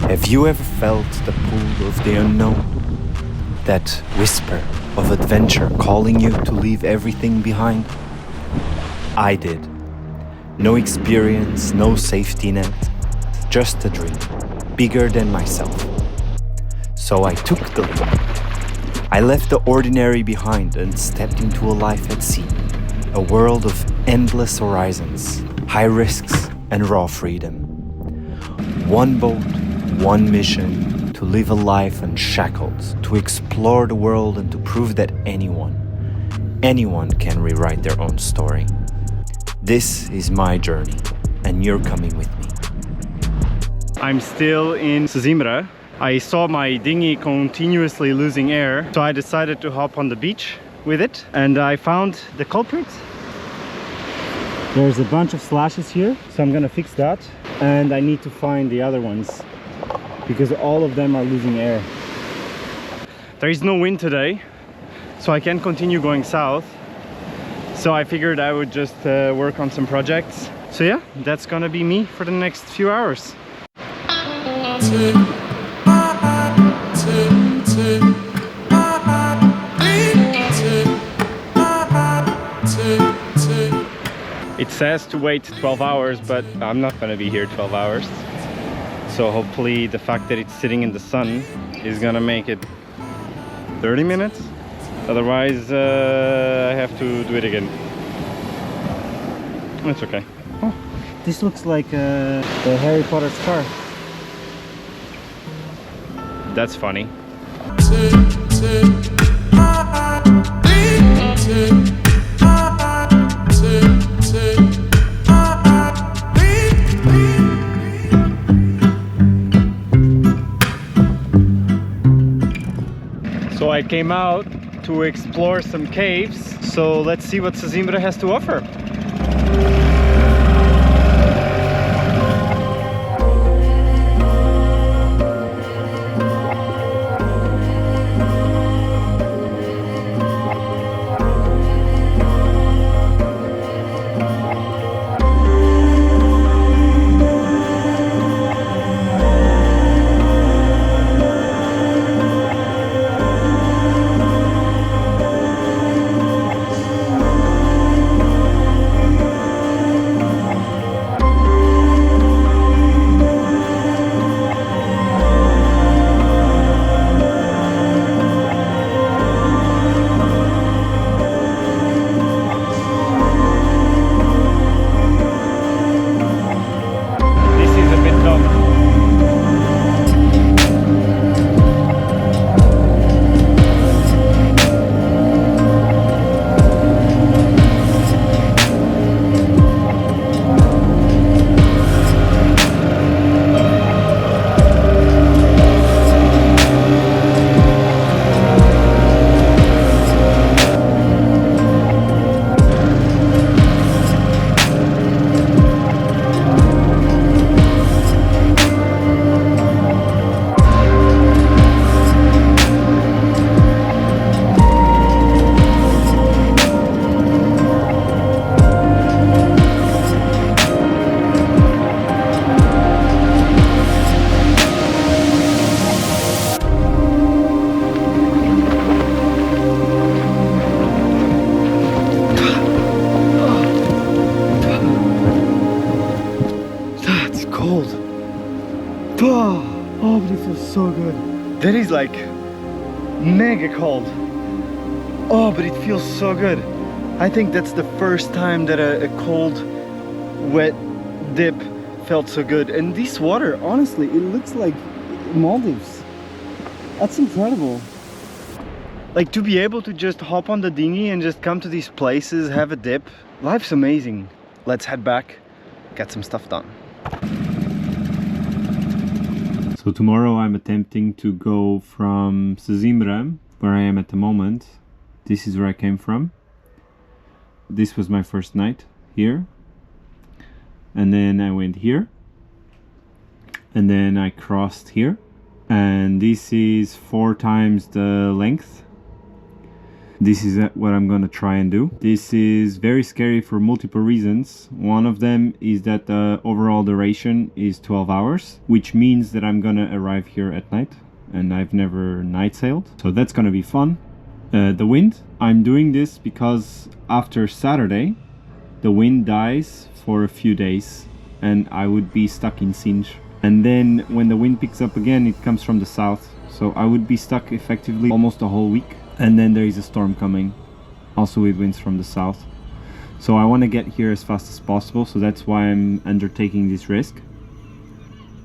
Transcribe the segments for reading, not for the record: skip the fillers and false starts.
Have you ever felt the pull of the unknown? That whisper of adventure calling you to leave everything behind? I did. No experience, no safety net, just a dream, bigger than myself. So I took the leap. I left the ordinary behind and stepped into a life at sea, a world of endless horizons, high risks, and raw freedom. One boat, one mission, to live a life unshackled, to explore the world and to prove that anyone can rewrite their own story. This is my journey, and you're coming with me. I'm still in Sesimbra. I saw my dinghy continuously losing air, so I decided to hop on the beach with it, and I found the culprit. There's a bunch of slashes here, so I'm gonna fix that, and I need to find the other ones because all of them are losing air. There is no wind today, so I can continue going south. So I figured I would just work on some projects. So yeah, that's gonna be me for the next few hours. It says to wait 12 hours, but I'm not gonna be here 12 hours. So hopefully the fact that it's sitting in the sun is gonna make it 30 minutes. Otherwise, I have to do it again. It's okay. Oh, this looks like the Harry Potter's car. That's funny. So I came out to explore some caves, so let's see what Sesimbra has to offer. Oh, but it feels so good. That is like mega cold. Oh, but it feels so good. I think that's the first time that a cold, wet dip felt so good. And this water, honestly, it looks like Maldives. That's incredible. Like, to be able to just hop on the dinghy and just come to these places, have a dip, life's amazing. Let's head back, get some stuff done. So tomorrow I'm attempting to go from Sesimbra, where I am at the moment. This is where I came from. This was my first night here. And then I went here. And then I crossed here. And this is 4 times the length. This is what I'm gonna try and do. This is very scary for multiple reasons. One of them is that the overall duration is 12 hours, which means that I'm gonna arrive here at night, and I've never night sailed, so that's gonna be fun. The wind, I'm doing this because after Saturday the wind dies for a few days and I would be stuck in Sinj. And then when the wind picks up again, it comes from the south, so I would be stuck effectively almost a whole week. And then there is a storm coming, also with winds from the south. So I want to get here as fast as possible, so that's why I'm undertaking this risk.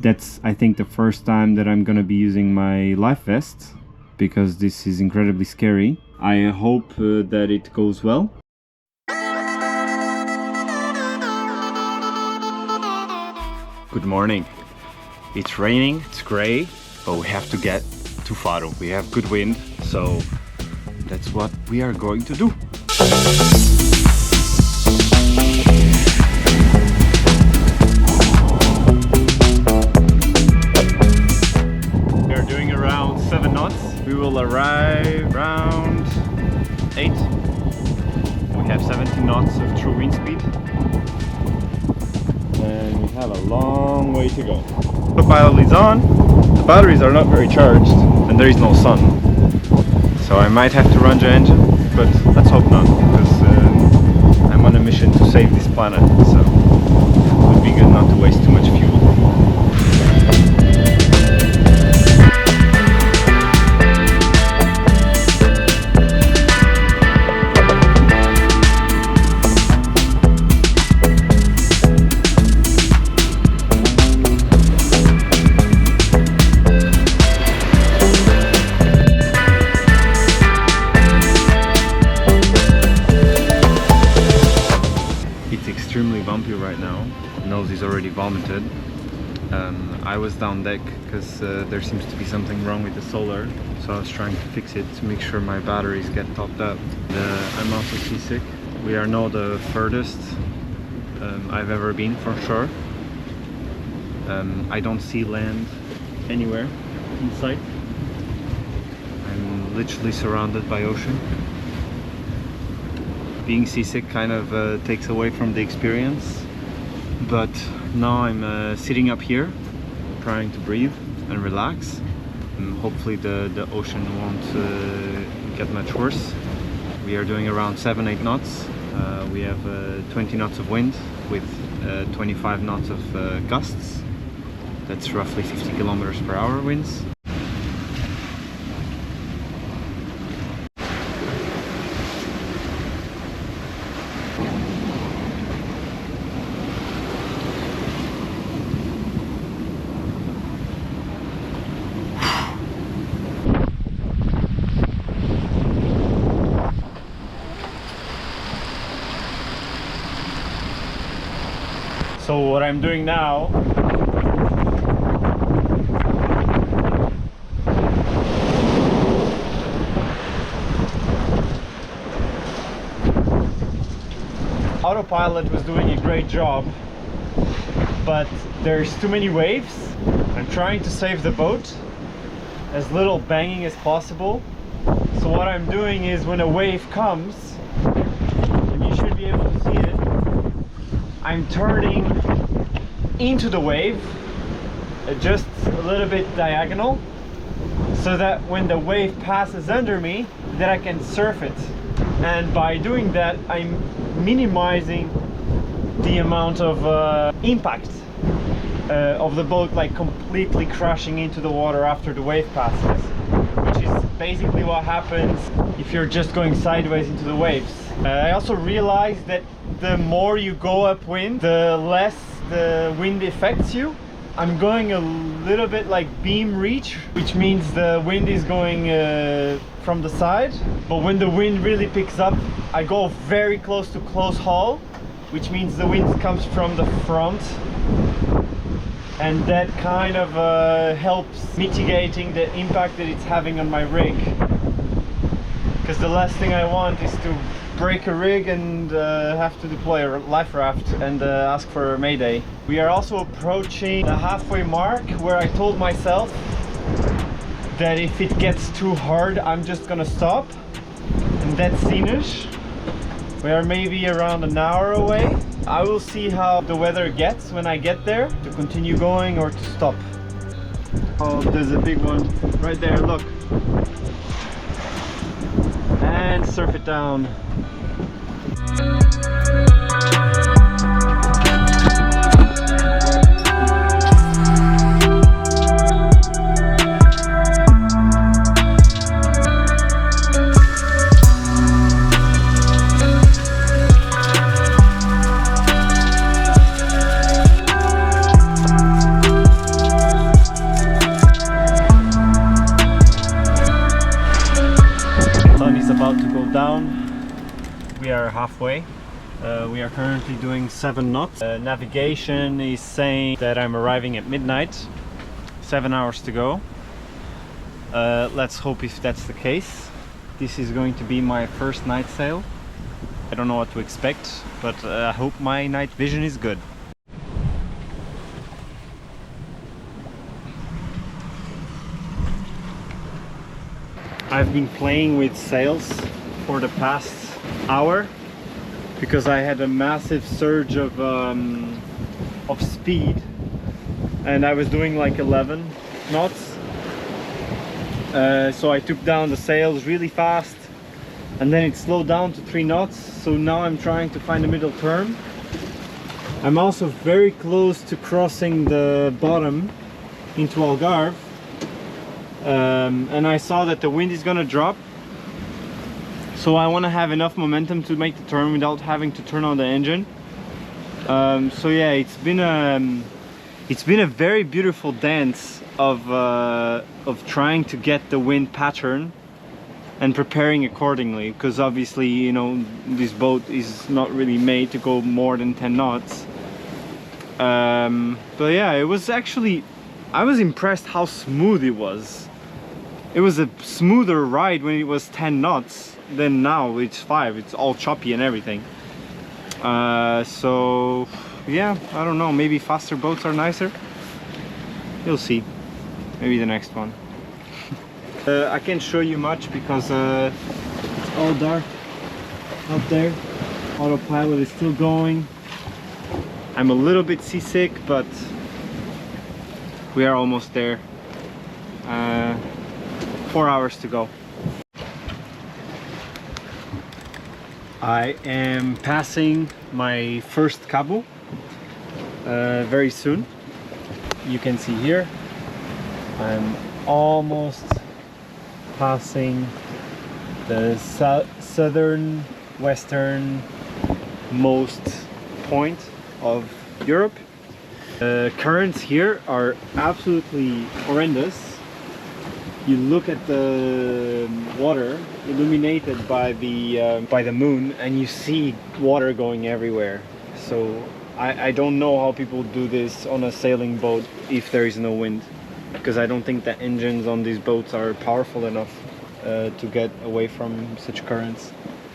That's, I think, the first time that I'm gonna be using my life vest, because this is incredibly scary. I hope that it goes well. Good morning. It's raining, it's grey, but we have to get to Faro. We have good wind, so that's what we are going to do. We are doing around 7 knots. We will arrive around 8. We have 17 knots of true wind speed. And we have a long way to go. The pilot is on. The batteries are not very charged and there is no sun. So I might have to run the engine, but let's hope not, because I'm on a mission to save this planet, so it would be good not to waste too much fuel. Extremely bumpy right now. Nose is already vomited. I was down deck because there seems to be something wrong with the solar, so I was trying to fix it to make sure my batteries get topped up. I'm also seasick. We are now the furthest I've ever been from shore. I don't see land anywhere in sight. I'm literally surrounded by ocean. Being seasick kind of takes away from the experience, but now I'm sitting up here trying to breathe and relax, and hopefully the ocean won't get much worse. We are doing around 7-8 knots. We have 20 knots of wind with 25 knots of gusts. That's roughly 50 kilometers per hour winds. So what I'm doing now autopilot was doing a great job, but there's too many waves. I'm trying to save the boat, as little banging as possible. So what I'm doing is, when a wave comes, and you should be able to see it, I'm turning into the wave, just a little bit diagonal, so that when the wave passes under me, that I can surf it. And by doing that, I'm minimizing the amount of impact of the boat, like completely crashing into the water after the wave passes, which is basically what happens if you're just going sideways into the waves. I also realized that the more you go upwind, the less the wind affects you. I'm going a little bit like beam reach, which means the wind is going from the side, but when the wind really picks up, I go very close to close haul, which means the wind comes from the front, and that kind of helps mitigating the impact that it's having on my rig, because the last thing I want is to break a rig and have to deploy a life raft and ask for a mayday. We are also approaching the halfway mark, where I told myself that if it gets too hard, I'm just gonna stop and that scenish. We are maybe around an hour away. I will see how the weather gets when I get there, to continue going or to stop. Oh, there's a big one right there, look. And surf it down. About to go down. We are halfway. We are currently doing 7 knots. Navigation is saying that I'm arriving at midnight. 7 hours to go. Let's hope if that's the case. This is going to be my first night sail. I don't know what to expect, but I hope my night vision is good. I've been playing with sails for the past hour because I had a massive surge of speed, and I was doing like 11 knots. So I took down the sails really fast, and then it slowed down to 3 knots. So now I'm trying to find a middle term. I'm also very close to crossing the bottom into Algarve. And I saw that the wind is gonna drop, so I want to have enough momentum to make the turn without having to turn on the engine. So yeah, it's been a very beautiful dance of trying to get the wind pattern and preparing accordingly, because obviously, you know, this boat is not really made to go more than 10 knots. But yeah, it was actually, I was impressed how smooth it was. It was a smoother ride when it was 10 knots than now it's 5. It's all choppy and everything. So yeah, I don't know, maybe faster boats are nicer. You'll see. Maybe the next one. I can't show you much because it's all dark up there. Autopilot is still going. I'm a little bit seasick, but we are almost there. 4 hours to go. I am passing my first cabo very soon. You can see here I'm almost passing the southern western most point of Europe. Currents here are absolutely horrendous. You look at the water illuminated by the moon, and you see water going everywhere. So I don't know how people do this on a sailing boat if there is no wind, because I don't think the engines on these boats are powerful enough to get away from such currents.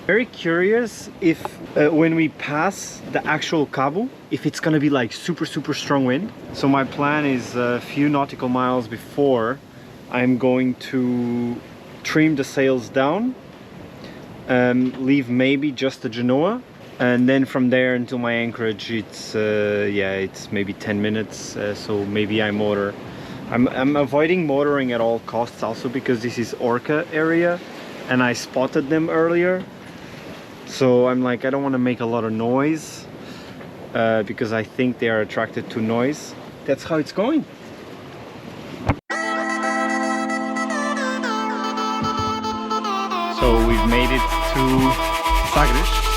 Very curious if when we pass the actual cabo, if it's gonna be like super strong wind. So my plan is a few nautical miles before I'm going to trim the sails down, leave maybe just the Genoa, and then from there until my anchorage it's yeah, it's maybe 10 minutes. So maybe I motor. I'm avoiding motoring at all costs, also because this is Orca area and I spotted them earlier. So I'm like, I don't want to make a lot of noise because I think they are attracted to noise. That's how it's going. So we've made it to Sagres.